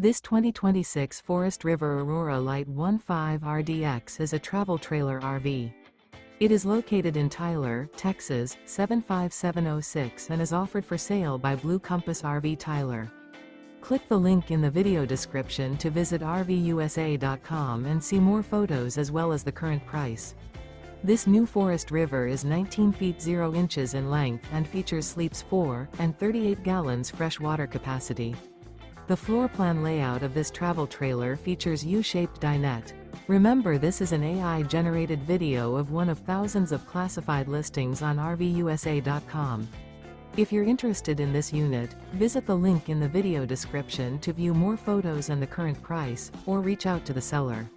This 2026 Forest River Aurora Light 15 RDX is a travel trailer RV. It is located in Tyler, Texas, 75706 and is offered for sale by Blue Compass RV Tyler. Click the link in the video description to visit RVUSA.com and see more photos as well as the current price. This new Forest River is 19 feet 0 inches in length and features sleeps 4 and 38 gallons fresh water capacity. The floor plan layout of this travel trailer features U-Shaped Dinette. Remember, this is an AI-generated video of one of thousands of classified listings on RVUSA.com. If you're interested in this unit, visit the link in the video description to view more photos and the current price, or reach out to the seller.